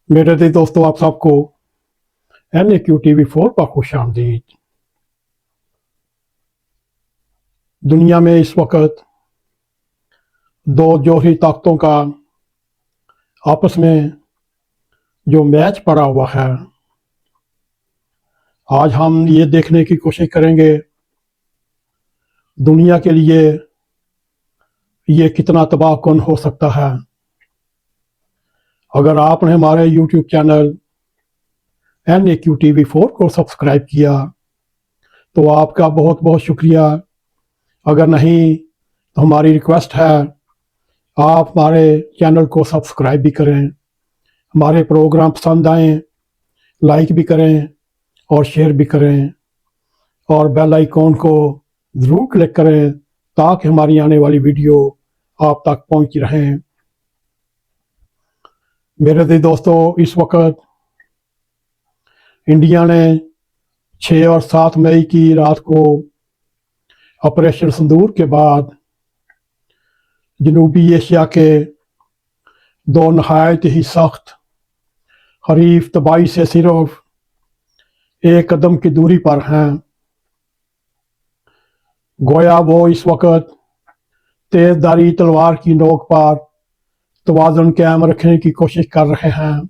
मेरे दी दोस्तों आप सबको NAQTV4 पर खुश आमदीद। दुनिया में इस वक्त दो जोहरी ताकतों का आपस में जो मैच पड़ा हुआ है, आज हम ये देखने की कोशिश करेंगे दुनिया के लिए ये कितना तबाहकुन हो सकता है। अगर आपने हमारे YouTube चैनल NAQTV4 को सब्सक्राइब किया तो आपका बहुत बहुत शुक्रिया। अगर नहीं तो हमारी रिक्वेस्ट है आप हमारे चैनल को सब्सक्राइब भी करें, हमारे प्रोग्राम पसंद आए लाइक भी करें और शेयर भी करें और बेल आइकॉन को ज़रूर क्लिक करें ताकि हमारी आने वाली वीडियो आप तक पहुंचती रहें। मेरे दोस्तों, इस वक्त इंडिया ने 6 और 7 मई की रात को ऑपरेशन सिंदूर के बाद जनूबी एशिया के दो नहायत ही सख्त हरीफ तबाही से सिर्फ एक कदम की दूरी पर हैं। गोया वो इस वक्त तेजधारी तलवार की नोक पर तवाज़ुन कायम रखने की कोशिश कर रहे हैं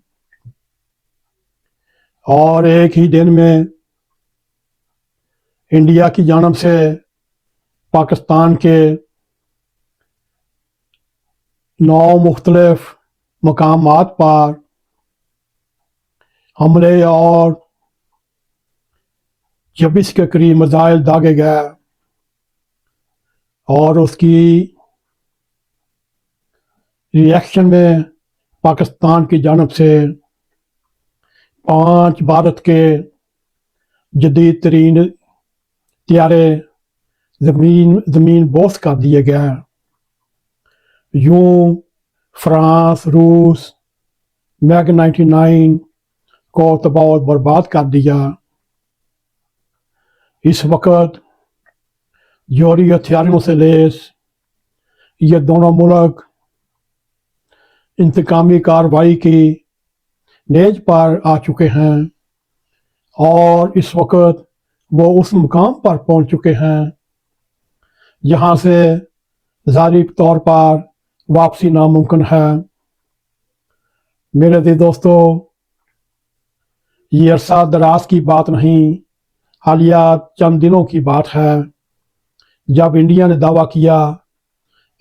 और एक ही दिन में इंडिया की जानब से पाकिस्तान के 9 मुख्तलिफ मकामात पर हमले और 26 के करीब मिसाइल दागे गए और उसकी रिएक्शन में पाकिस्तान की जानब से 5 भारत के जदीद तरीन त्यारे ज़मीन बोस कर दिए गए। यूं फ्रांस, रूस MiG-29 को तबाह बर्बाद कर दिया। इस वक्त जोहरी हथियारों से लैस ये दोनों मुल्क इंतकामी कार्रवाई की नेज पर आ चुके हैं और इस वक्त वो उस मुकाम पर पहुंच चुके हैं जहां से ज़ाहिरी तौर पर वापसी नामुमकिन है। मेरे दोस्तों, ये अरसा दराज की बात नहीं, हालिया चंद दिनों की बात है जब इंडिया ने दावा किया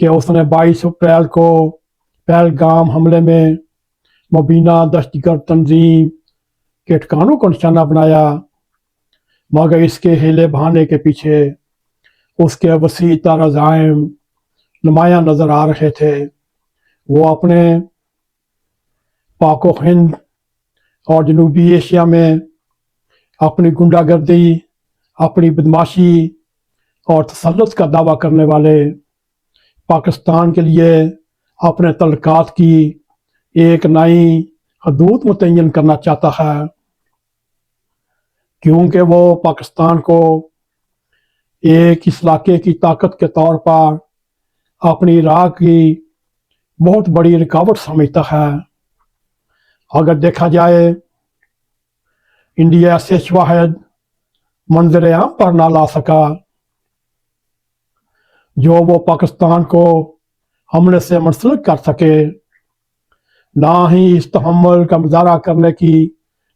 कि उसने 22 अप्रैल को पहलगाम हमले में मुबीना दहशतगर्द तंजीम के ठिकानों को निशाना बनाया, मगर इसके हीले बहाने के पीछे उसके वसी ताराज़ाइम नुमायां नज़र आ रहे थे। वो अपने पाक हिंद और जनूबी एशिया में अपनी गुंडागर्दी, अपनी बदमाशी और तसल्लुत का दावा करने वाले पाकिस्तान के लिए अपने तल्लुकात की एक नई हदूद मुतय्यन करना चाहता है, क्योंकि वो पाकिस्तान को एक इस इलाके की ताकत के तौर पर अपनी राह की बहुत बड़ी रुकावट समझता है। अगर देखा जाए, इंडिया ऐसे शवाहिद मंजर आम पर ना ला सका जो वो पाकिस्तान को हमले से मुंसलिक कर सके, ना ही इस तहम्मुल का मुजाहरा करने की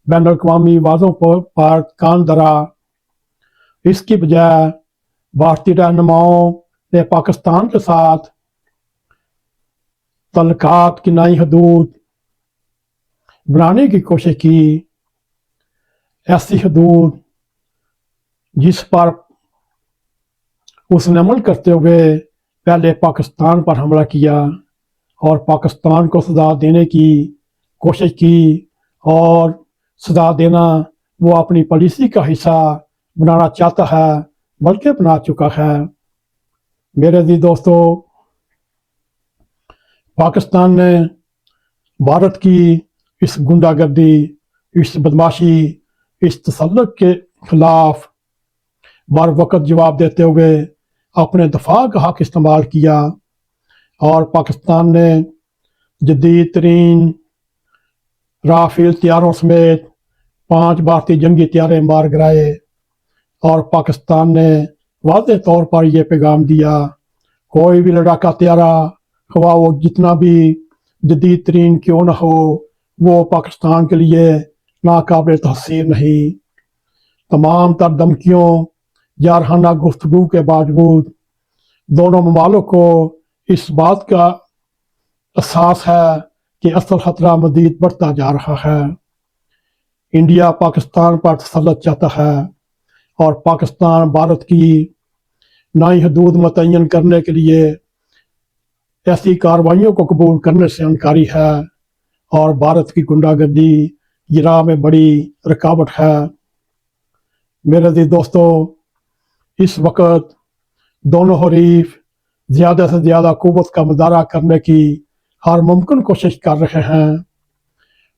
बैनुल-अक़वामी वाज़ों पर कान धरा। इसकी बजाय भारतीय रहनुमाओं ने पाकिस्तान के साथ तल्लुकात की नई हदूद बनाने की कोशिश की, ऐसी हदूद जिस पर उसने अमल करते हुए पहले पाकिस्तान पर हमला किया और पाकिस्तान को सजा देने की कोशिश की और सजा देना वो अपनी पॉलिसी का हिस्सा बनाना चाहता है, बल्कि बना चुका है। मेरे दोस्तों, पाकिस्तान ने भारत की इस गुंडागर्दी, इस बदमाशी, इस तसल्लुत के खिलाफ बर वक्त जवाब देते हुए अपने दफा का हक इस्तेमाल किया और पाकिस्तान ने जदीद तरीन राफेल طیاروں समेत 5 भारतीय जंगी طیارے मार गिराए और पाकिस्तान ने वाज़ेह तौर पर यह पैगाम दिया, कोई भी लड़ाका त्यारा ख्वाह वो जितना भी जदीद तरीन क्यों न हो, वो पाकिस्तान के लिए नाकाबिल तहसीर नहीं। तमाम तर धमकियों जारहाना गुफ्तगू के बावजूद दोनों ममालिक को इस बात का एहसास है कि असल खतरा मजीद बढ़ता जा रहा है। इंडिया पाकिस्तान पर तसल्लुत चाहता है और पाकिस्तान भारत की नई हदूद मुतय्यन करने के लिए ऐसी कार्रवाइयों को कबूल करने से इनकारी है और भारत की गुंडागर्दी की राह में बड़ी रुकावट है। मेरे अज़ीज़ दोस्तों, इस वक्त दोनों हरीफ ज़्यादा से ज़्यादा क़ुव्वत का मुज़ाहरा करने की हर मुमकिन कोशिश कर रहे हैं,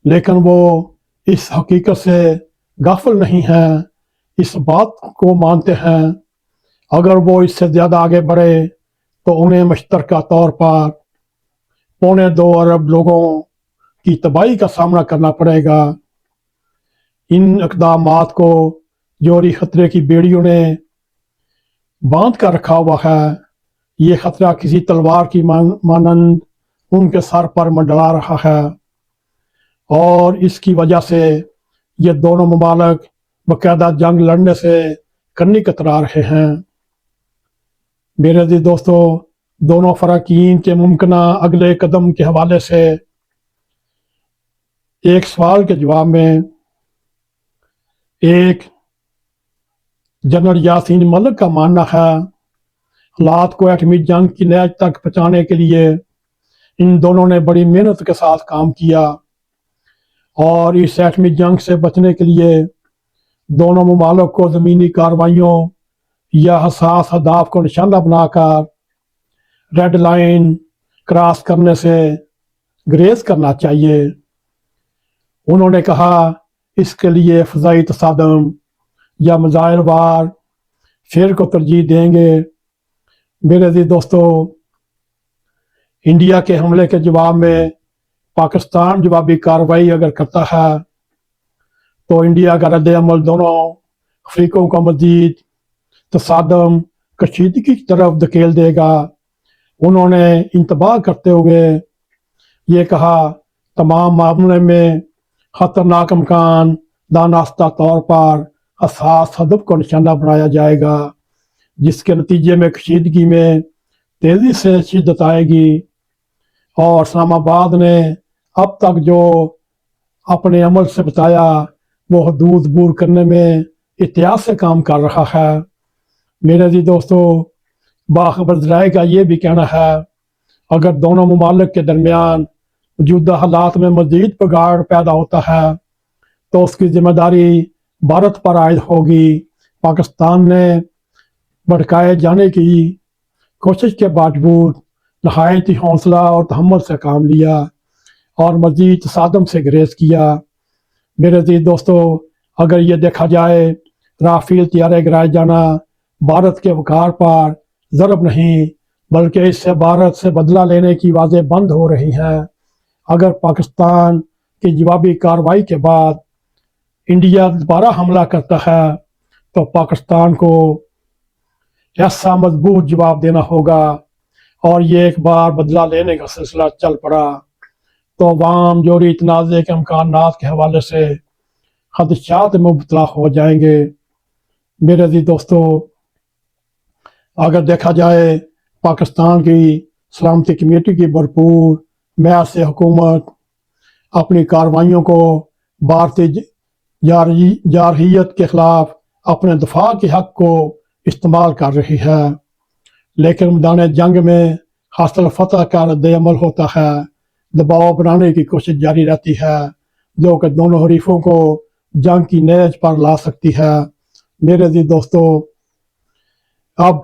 लेकिन वो इस हकीकत से गाफिल नहीं हैं, इस बात को मानते हैं अगर वो इससे ज़्यादा आगे बढ़े तो उन्हें मुश्तरका तौर पर 2.25 अरब लोगों की तबाही का सामना करना पड़ेगा। इन इक़दामात को जौहरी खतरे की बेड़ियों ने बांध कर रखा हुआ है। ये खतरा किसी तलवार की मानंद उनके सर पर मंडरा रहा है और इसकी वजह से ये दोनों ममालिक बाकायदा जंग लड़ने से कन्नी कतरा रहे हैं। मेरे अज़ीज़ दोस्तों, दोनों फ़राक़ीन के मुमकिना अगले कदम के हवाले से एक सवाल के जवाब में एक जनरल यासीन मलिक का मानना है हालात को एटमी जंग की नहज तक पहुँचाने के लिए इन दोनों ने बड़ी मेहनत के साथ काम किया और इस एटमी जंग से बचने के लिए दोनों ममालिक को ज़मीनी कार्रवाइयों या हसास अहदाफ को निशाना बनाकर रेड लाइन क्रॉस करने से ग्रेज करना चाहिए। उन्होंने कहा इसके लिए फ़ज़ाई तसादम या मिज़ाइल वार फेर को तरजीह देंगे। मेरे अज़ीज़ दोस्तों, इंडिया के हमले के जवाब में पाकिस्तान जवाबी कार्रवाई अगर करता है तो इंडिया का रद्द अमल दोनों अफ्रीकों को मजीद तसादम कशीदगी की तरफ धकेल देगा। उन्होंने इंतबाह करते हुए ये कहा तमाम मामले में ख़तरनाक अमकान दानास्ता तौर पर हसास हदफ को निशाना बनाया जाएगा, जिसके नतीजे में कशीदगी में तेज़ी से शिद्दत आएगी और इस्लामाबाद ने अब तक जो अपने अमल से बताया वो हदूद दूर करने में एहतियात से काम कर रहा है। मेरे अज़ीज़ दोस्तों, बाखबर ज़राए का ये भी कहना है अगर दोनों ममालिक के दरमियान मौजूदा हालात में मज़ीद बिगाड़ पैदा होता है तो उसकी जिम्मेदारी भारत पर आयद होगी। पाकिस्तान ने भड़काए जाने की कोशिश के बावजूद नहायत ही हौसला और तहम्मुल से काम लिया और मज़ीद तसादम से ग्रेज़ किया। मेरे अज़ीज़ दोस्तों, अगर ये देखा जाए राफेल तैयारे गिराए जाना भारत के वक़ार पर ज़रब नहीं बल्कि इससे भारत से बदला लेने की वाज़ेह बंद हो रही है। अगर पाकिस्तान की जवाबी कार्रवाई के बाद इंडिया दोबारा हमला करता है तो पाकिस्तान को ऐसा मजबूत जवाब देना होगा और ये एक बार बदला लेने का सिलसिला चल पड़ा तो अवाम जोरी तनाज़े के इम्कानात के हवाले से खदशात में मुबतला हो जाएंगे। मेरे अज़ीज़ दोस्तों, अगर देखा जाए पाकिस्तान की सलामती कमेटी की भरपूर महज से हुकूमत अपनी कार्रवाइयों को भारतीय जारहियत के खिलाफ अपने दफा के हक को इस्तेमाल कर रही है, लेकिन मैदान जंग में हासिल फतह का रद्द अमल होता है, दबाव बनाने की कोशिश जारी रहती है जो कि दोनों हरीफों को जंग की नहज पर ला सकती है। मेरे अज़ीज़ दोस्तों, अब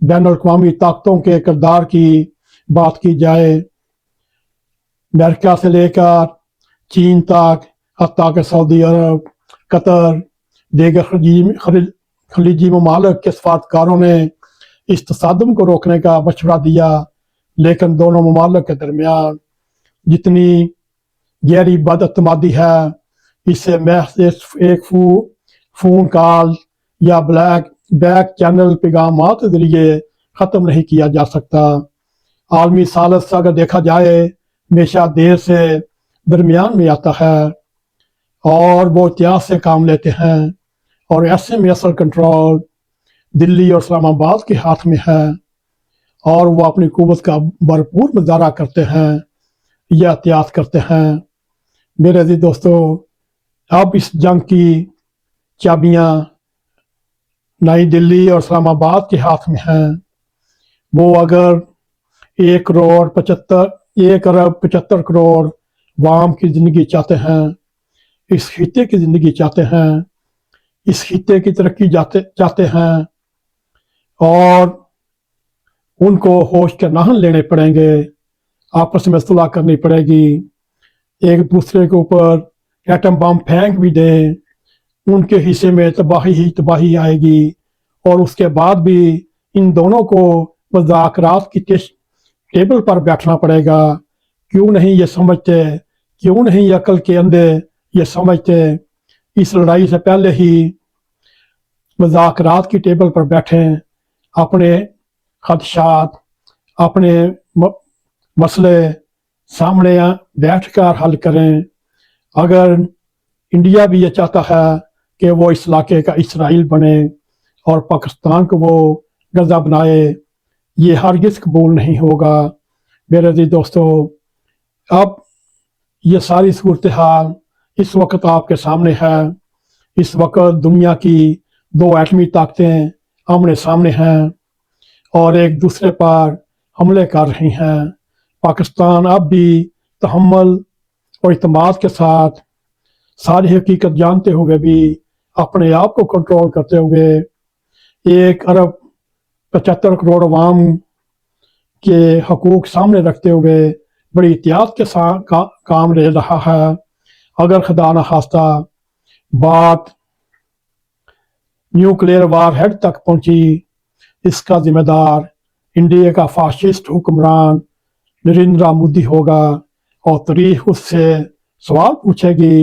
बैन अल-अक़वामी ताकतों के किरदार की बात की जाए, अमेरिका से लेकर चीन तक हत्ता के सऊदी अरब, कतर, दीगर खलीजी ममालिक के सफारतकारों ने इस तसादम को रोकने का मशवरा दिया, लेकिन दोनों ममालिक के दरमियान जितनी गहरी बदअतमादी है। इसे महज एक फ़ोन कॉल या बैक चैनल पैगामात के ज़रिए ख़त्म नहीं किया जा सकता। आलमी सालस अगर देखा जाए हमेशा देर से दरमियान में आता है और वो इतिहास से काम लेते हैं, और ऐसे में असल कंट्रोल दिल्ली और इस्लामाबाद के हाथ में है और वो अपनी कुव्वत का भरपूर मुजाहरा करते हैं या एहतियात करते हैं। मेरे अजीज दोस्तों, अब इस जंग की चाबियां नई दिल्ली और इस्लामाबाद के हाथ में हैं। वो अगर 1 अरब 75 करोड़ वाम की ज़िंदगी चाहते हैं, इस खित्ते की ज़िंदगी चाहते हैं, इस खित्ते की तरक्की चाहते हैं, और उनको होश के नाहन लेने पड़ेंगे, आपस में सुलह करनी पड़ेगी, एक दूसरे के ऊपर एटम बम फेंक भी दें, उनके हिस्से में तबाही ही तबाही आएगी। और उसके बाद भी इन दोनों को मुज़ाकरात की टेबल पर बैठना पड़ेगा। क्यों नहीं ये समझते, क्यों नहीं अकल के अंधे ये समझते, इस लड़ाई से पहले ही मुज़ाकरात की टेबल पर बैठें, अपने खदशात, अपने मसले सामने बैठकर हल करें। अगर इंडिया भी ये चाहता है कि वो इस इलाके का इसराइल बने और पाकिस्तान को वो गजा बनाए, ये हरगिज़ कबूल नहीं होगा। मेरे अजीज दोस्तों, अब ये सारी सूरत हाल इस वक्त आपके सामने है। इस वक्त दुनिया की 2 एटमी ताकतें आमने सामने हैं और एक दूसरे पर हमले कर रही हैं। पाकिस्तान अब भी तहम्मुल और इत्मीनान के साथ सारी हकीकत जानते हुए भी अपने आप को कंट्रोल करते हुए 1 अरब 75 करोड़ अवाम के हकूक सामने रखते हुए बड़ी एहतियात के साथ काम ले रहा है। अगर खुदा न खास्ता बात न्यूक्लियर वार हेड तक पहुंची, इसका जिम्मेदार इंडिया का फाशिस्ट हुक्मरान नरेंद्र मोदी होगा और तारीख उससे सवाल पूछेगी,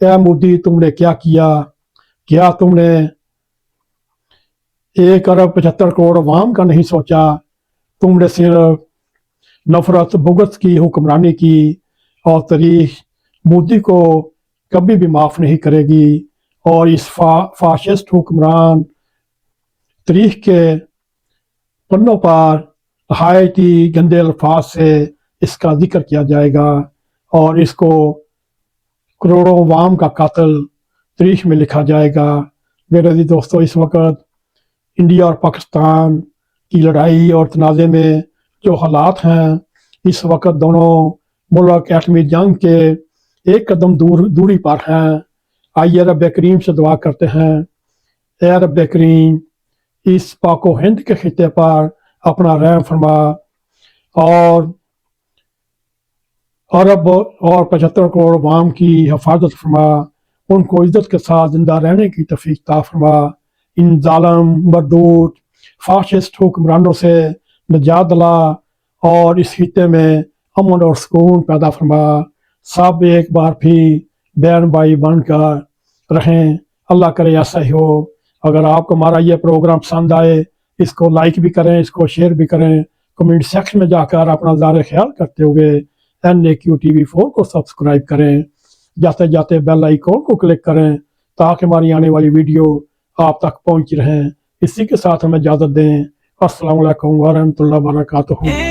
ए मोदी तुमने क्या किया? क्या तुमने 1 अरब 75 करोड़ अवाम का नहीं सोचा? तुमने सिर्फ नफरत बुग़्ज़ की हुक्मरानी की, और तारीख मोदी को कभी भी माफ़ नहीं करेगी। और इस फाशिस्ट हुक्मरान तारीख के पन्नों पर नहायत ही गंदे अल्फाज से इसका जिक्र किया जाएगा और इसको करोड़ों अवाम का कातिल तारीख में लिखा जाएगा। मेरे अज़ीज़ दोस्तों, इस वक्त इंडिया और पाकिस्तान की लड़ाई और तनाज़े में जो हालात हैं, इस वक्त दोनों मुल्क एटमी जंग के एक कदम दूरी पर हैं। आइए रब करीम से दुआ करते हैं, ए रब करीम इस पाको हिंद के खिते पर अपना रहम फरमा और अरब और 75 करोड़ अवाम की हिफाजत फरमा, उनको इज्जत के साथ जिंदा रहने की तौफीक अता फरमा। इन जालिम मरदूद फाशिस्ट हुक्मरानों से निजात दिला और इस खिते में अमन और सुकून पैदा फरमा। सब एक बार फिर बहन भाई बनकर रहें। अल्लाह करे ऐसा ही हो। अगर आपको हमारा ये प्रोग्राम पसंद आए, इसको लाइक भी करें, इसको शेयर भी करें, कमेंट सेक्शन में जाकर अपना ज़ाहिर ख्याल करते हुए NAQ TV4 को सब्सक्राइब करें। जाते जाते बेल आइकॉन को क्लिक करें ताकि हमारी आने वाली वीडियो आप तक पहुंच रहें। इसी के साथ हमें इजाज़त दें। अस्सलाम वालेकुम व रहमतुल्लाहि व बरकातुहू।